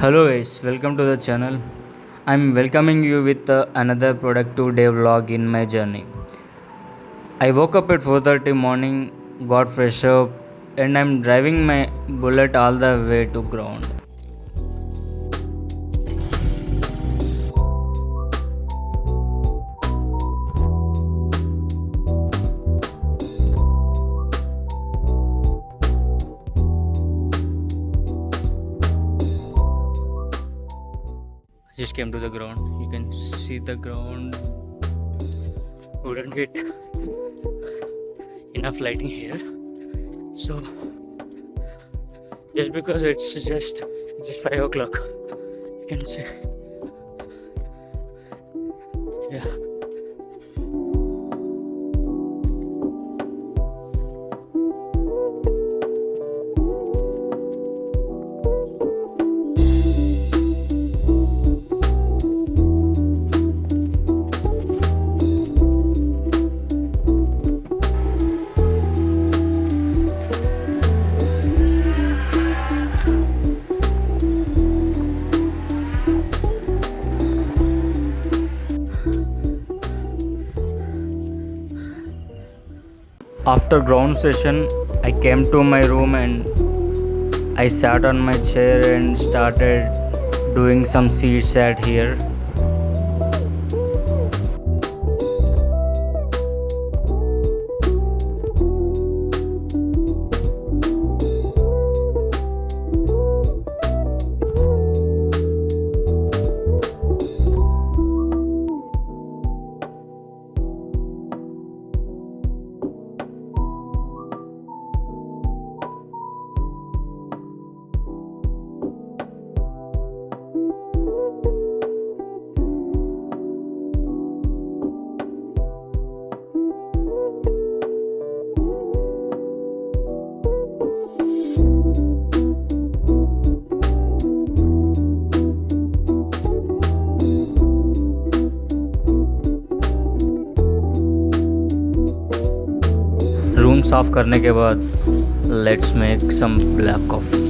Hello guys, welcome to the channel. I'm welcoming you with another productive day vlog in my journey. I woke up at 4:30 morning, got fresh up, and I'm driving my bullet all the way to ground. I just came to the ground. You can see the ground. Wouldn't get enough lighting here. So just because it's just 5 o'clock, you can see. Yeah. After ground session, I came to my room and I sat on my chair and started doing some seed set here. Room साफ करने के बाद let's make some black coffee.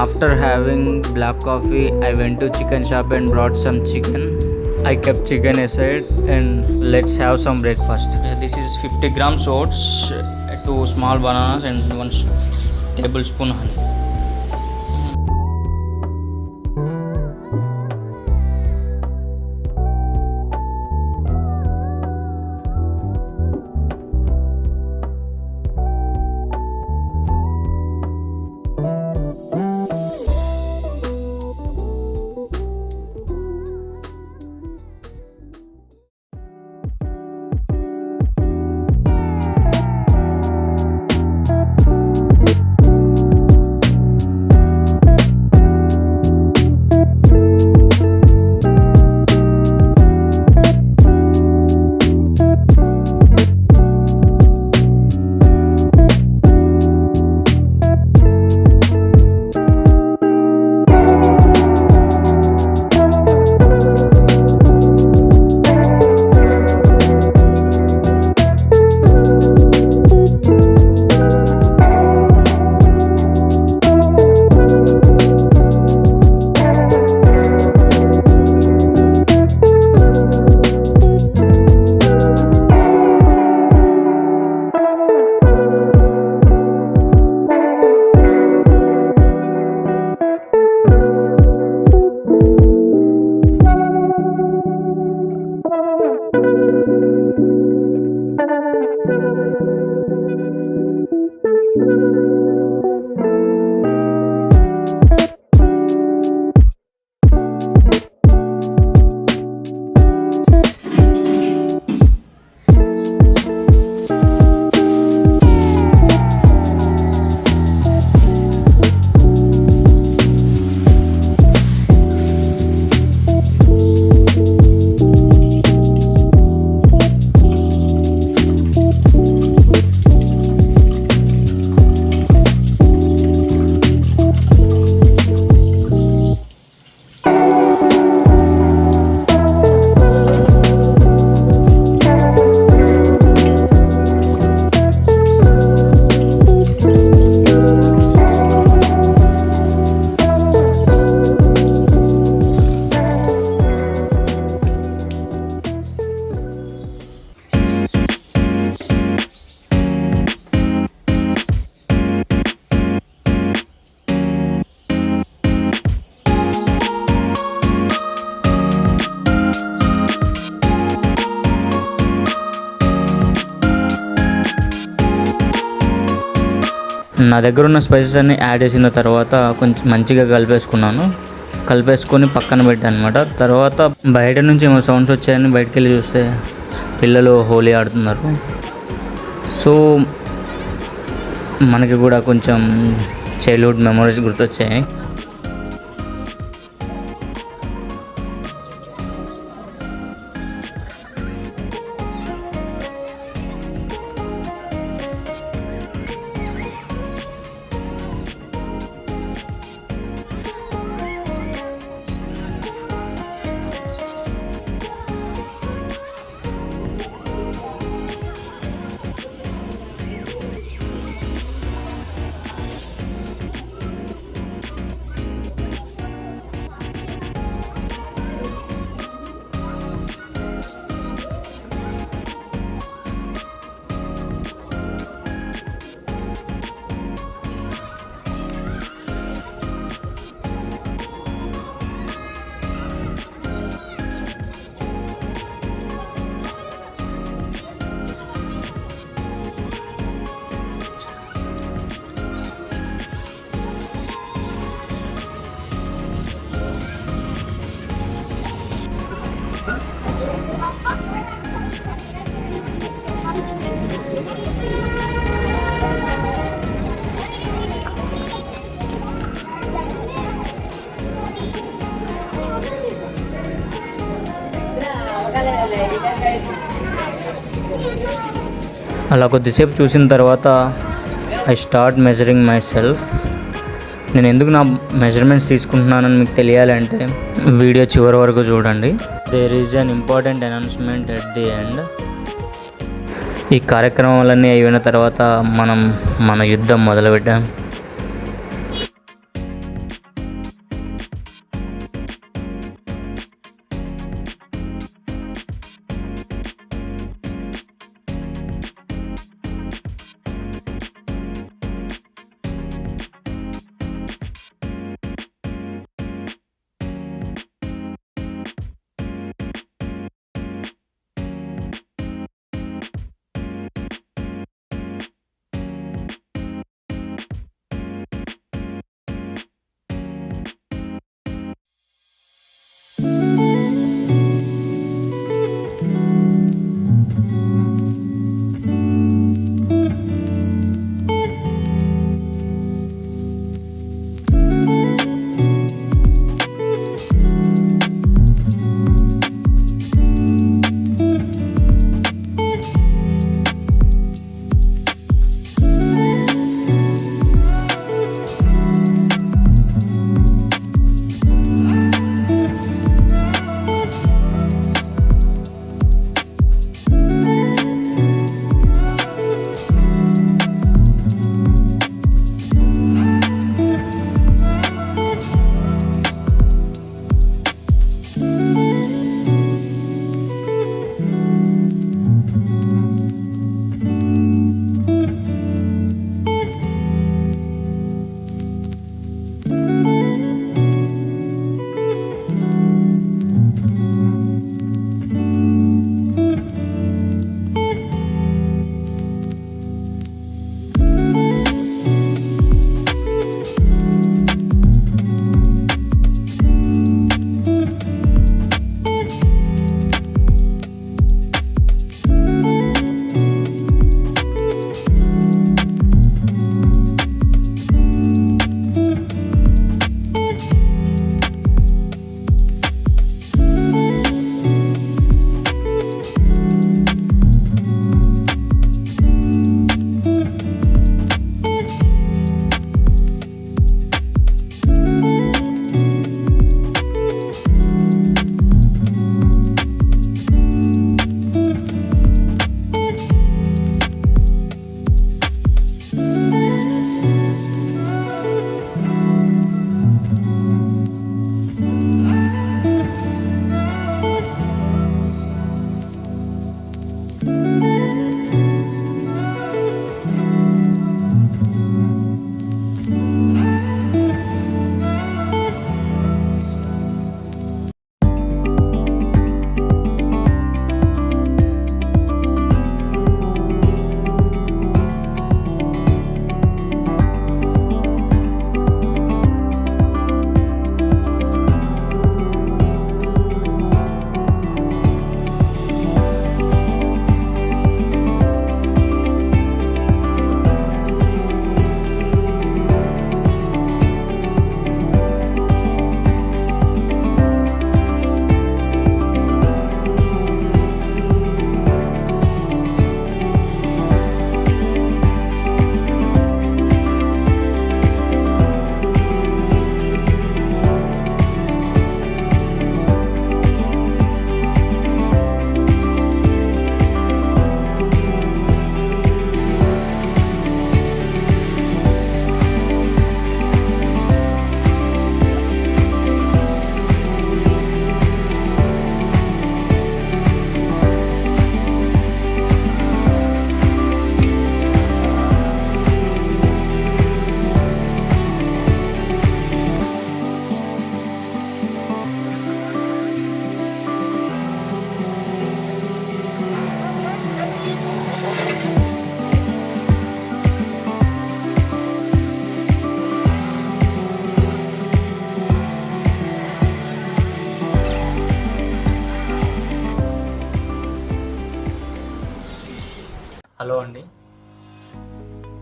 After having black coffee, I went to chicken shop and brought some chicken. I kept chicken aside and let's have some breakfast. This is 50 grams oats, 2 small bananas and 1 tablespoon honey. నా దగ్గర ఉన్న spices అన్ని add చేసిన తర్వాత కొంచెం మంచిగా కలిపేసుకొని పక్కన పెట్టాను అనమాట. తర్వాత బయట నుంచి ఏమో సౌండ్స్ వచ్చాయని బయటకు వెళ్ళి చూస్తే పిల్లలు హోలీ ఆడుతున్నారు. సో మనకి కూడా కొంచెం చైల్డ్హుడ్ మెమరీస్ గుర్తొచ్చాయి. అలా కొద్దిసేపు చూసిన తర్వాత I start measuring my self. నేను ఎందుకు నా మెజర్మెంట్స్ తీసుకుంటున్నానని మీకు తెలియాలంటే వీడియో చివరి వరకు చూడండి. There is an important announcement at the end. ఈ కార్యక్రమాలన్నీ అయిన తర్వాత మనం మన యుద్ధం మొదలుపెట్టాం. హలో అండి,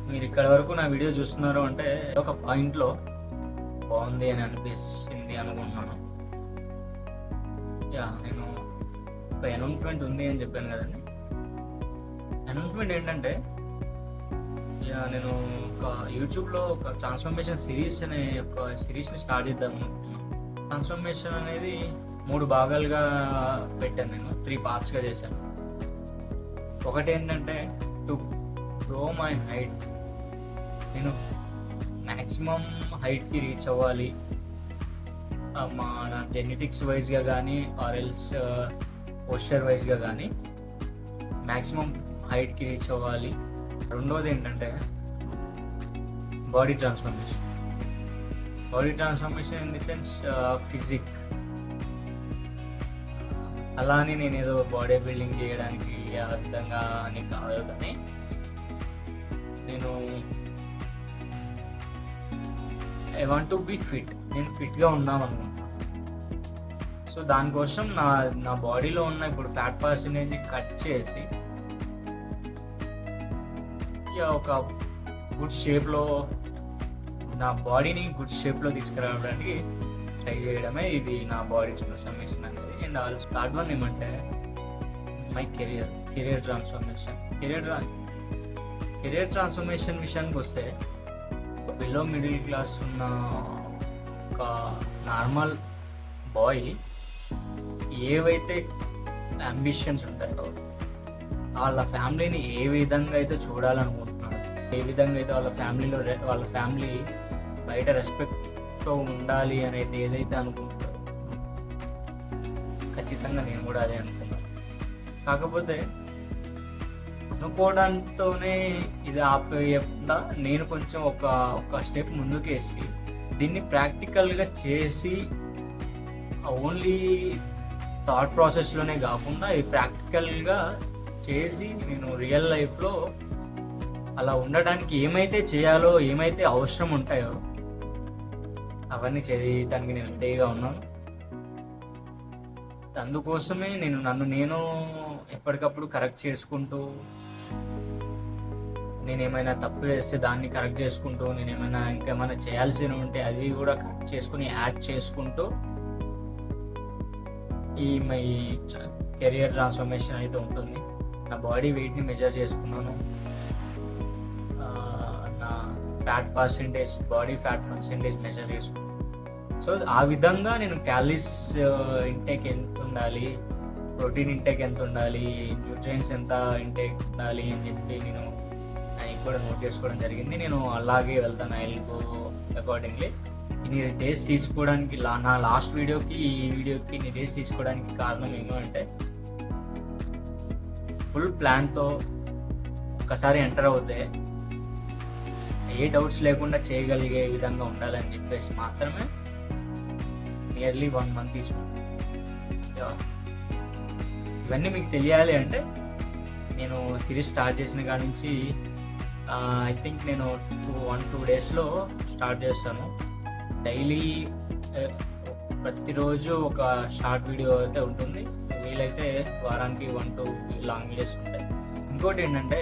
మీరు ఇక్కడ వరకు నా వీడియో చూస్తున్నారు అంటే ఒక పాయింట్లో బాగుంది అని అనిపిస్తుంది అనుకుంటున్నాను. నేను ఒక అనౌన్స్మెంట్ ఉంది అని చెప్పాను కదండి. అనౌన్స్మెంట్ ఏంటంటే నేను ఒక యూట్యూబ్లో ఒక ట్రాన్స్ఫర్మేషన్ సిరీస్ అనే ఒక సిరీస్ని స్టార్ట్ చేద్దాం అనుకుంటున్నాను. ట్రాన్స్ఫర్మేషన్ అనేది 3 భాగాలుగా పెట్టాను, నేను 3 పార్ట్స్గా చేశాను. ఒకటి ఏంటంటే టు గ్రో మై హైట్, నేను మ్యాక్సిమం హైట్కి రీచ్ అవ్వాలి, నా జెనెటిక్స్ వైజ్గా కానీ ఆర్ ఎల్స్ పోస్చర్ వైజ్గా కానీ మ్యాక్సిమం హైట్కి రీచ్ అవ్వాలి. రెండోది ఏంటంటే body transformation in the sense physique. అలా అని నేను ఏదో బాడీ బిల్డింగ్ చేయడానికి ఆ విధంగా అని కాదు, కానీ నేను I want to be fit, నేను ఫిట్గా ఉందాం అనుకుంటున్నాను. సో దానికోసం నా బాడీలో ఉన్న ఇప్పుడు ఫ్యాట్ పర్సెంటేజ్ కట్ చేసి ఒక గుడ్ షేప్లో, నా బాడీని గుడ్ షేప్లో తీసుకురావడానికి ట్రై చేయడమే ఇది నా బాడీ ట్రాన్స్ఫర్మేషన్ అనేది. అండ్ ఆల్సో థర్డ్ వన్ ఏమంటే my career transformation. Career transformation విషయానికి వస్తే బిలో మిడిల్ క్లాస్ ఉన్న ఒక నార్మల్ బాయ్ ఏవైతే అంబిషన్స్ ఉంటాయో వాళ్ళ ఫ్యామిలీని ఏ విధంగా అయితే చూడాలనుకుంటున్నాడు, ఏ విధంగా అయితే వాళ్ళ ఫ్యామిలీ బయట రెస్పెక్ట్తో ఉండాలి అనేది ఏదైతే అనుకుంటారో ఖచ్చితంగా నేను కూడా అదే అనుకున్నాను. కాకపోతే అనుకోవడంతోనే ఇది ఆపేయకుండా నేను కొంచెం ఒక స్టెప్ ముందుకేసి దీన్ని ప్రాక్టికల్గా చేసి ఓన్లీ థాట్ ప్రాసెస్లోనే కాకుండా ఇది ప్రాక్టికల్గా చేసి నేను రియల్ లైఫ్లో అలా ఉండడానికి ఏమైతే చేయాలో, ఏమైతే అవసరం ఉంటాయో అవన్నీ చేయడానికి నేను రెడీగా ఉన్నాను. అందుకోసమే నేను ఎప్పటికప్పుడు కరెక్ట్ చేసుకుంటూ, నేనేమైనా తప్పు చేస్తే దాన్ని కరెక్ట్ చేసుకుంటూ, నేనేమైనా ఇంకేమైనా చేయాల్సి ఉంటే అది కూడా కరెక్ట్ చేసుకుని యాడ్ చేసుకుంటూ మై కెరియర్ ట్రాన్స్ఫర్మేషన్ అయితే ఉంటుంది. నా బాడీ వెయిట్ని మెజర్ చేసుకున్నాను, నా బాడీ ఫ్యాట్ పర్సెంటేజ్ మెజర్ చేసుకున్నాను. సో ఆ విధంగా నేను క్యాలరీస్ ఇంటేక్ ఎంత ఉండాలి, ప్రోటీన్ ఇంటేక్ ఎంత ఉండాలి, న్యూట్రియంట్స్ ఎంత ఇంటేక్ ఉండాలి అని చెప్పి నేను కూడా నోట్ చేసుకోవడం జరిగింది. నేను అలాగే వెళ్తాను, ఐ విల్ గో అకార్డింగ్లీ. ఇన్ని డేస్ తీసుకోవడానికి నా లాస్ట్ వీడియోకి ఈ వీడియోకి ఇన్ని డేస్ తీసుకోవడానికి కారణం ఏమంటే ఫుల్ ప్లాన్తో ఒకసారి ఎంటర్ అవుతే ఏ డౌట్స్ లేకుండా చేయగలిగే విధంగా ఉండాలని చెప్పేసి మాత్రమే నియర్లీ 1 month తీసుకున్నాను. ఇవన్నీ మీకు తెలియాలి అంటే నేను సిరీస్ స్టార్ట్ చేసిన కాడ నుంచి ఐ థింక్ నేను 1-2 daysలో స్టార్ట్ చేస్తాను. డైలీ ప్రతిరోజు ఒక షార్ట్ వీడియో అయితే ఉంటుంది, వీలైతే వారానికి 1-2 లాంగ్ వీడియోస్ ఉంటాయి. ఇంకోటి ఏంటంటే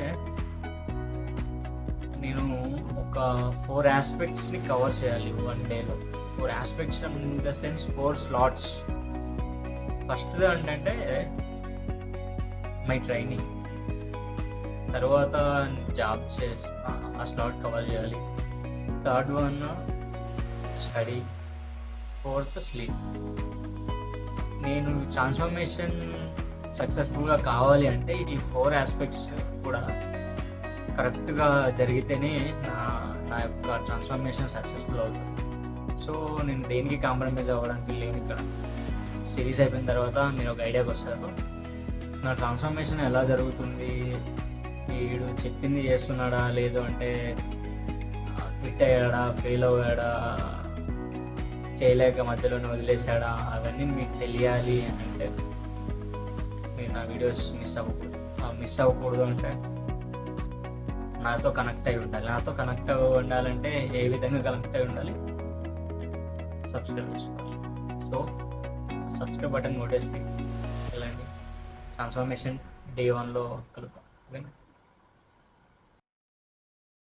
నేను ఒక 4 ఆస్పెక్ట్స్ని కవర్ చేయాలి 1 dayలో. 4 aspects in the sense 4 slots. ఫస్ట్ది ఏంటంటే మై ట్రైనింగ్, తర్వాత జాబ్ చేస్తా ఆ స్లాట్ కవర్ చేయాలి. Third one study, fourth sleep. నేను ట్రాన్స్ఫర్మేషన్ సక్సెస్ఫుల్గా కావాలి అంటే ఈ 4 ఆస్పెక్ట్స్ కూడా కరెక్ట్గా జరిగితేనే నా యొక్క ట్రాన్స్ఫర్మేషన్ సక్సెస్ఫుల్ అవుతుంది. సో నేను దేనికి కాంప్రమైజ్ అవ్వడానికి లేని. ఇక్కడ సిరీస్ అయిపోయిన తర్వాత మీరు ఒక ఐడియాకి వస్తారు, నా ట్రాన్స్ఫర్మేషన్ ఎలా జరుగుతుంది, వీడు చెప్పింది చేస్తున్నాడా, లేదు అంటే క్విట్ అయ్యాడా, ఫెయిల్ అయ్యాడా, చేయలేక మధ్యలోనే వదిలేశాడా, అవన్నీ మీకు తెలియాలి అని అంటే మీరు నా వీడియోస్ మిస్ అవ్వకూడదు అంటే నాతో కనెక్ట్ అయి ఉండాలి. నాతో కనెక్ట్ అయి ఉండాలంటే ఏ విధంగా కనెక్ట్ అయి ఉండాలి, సబ్స్క్రైబ్ చేసుకోవాలి. సో సబ్స్క్రైబ్ బటన్ కొట్టేసి వెళ్ళండి. ట్రాన్స్ఫర్మేషన్ Day 1లో కలుద్దాం.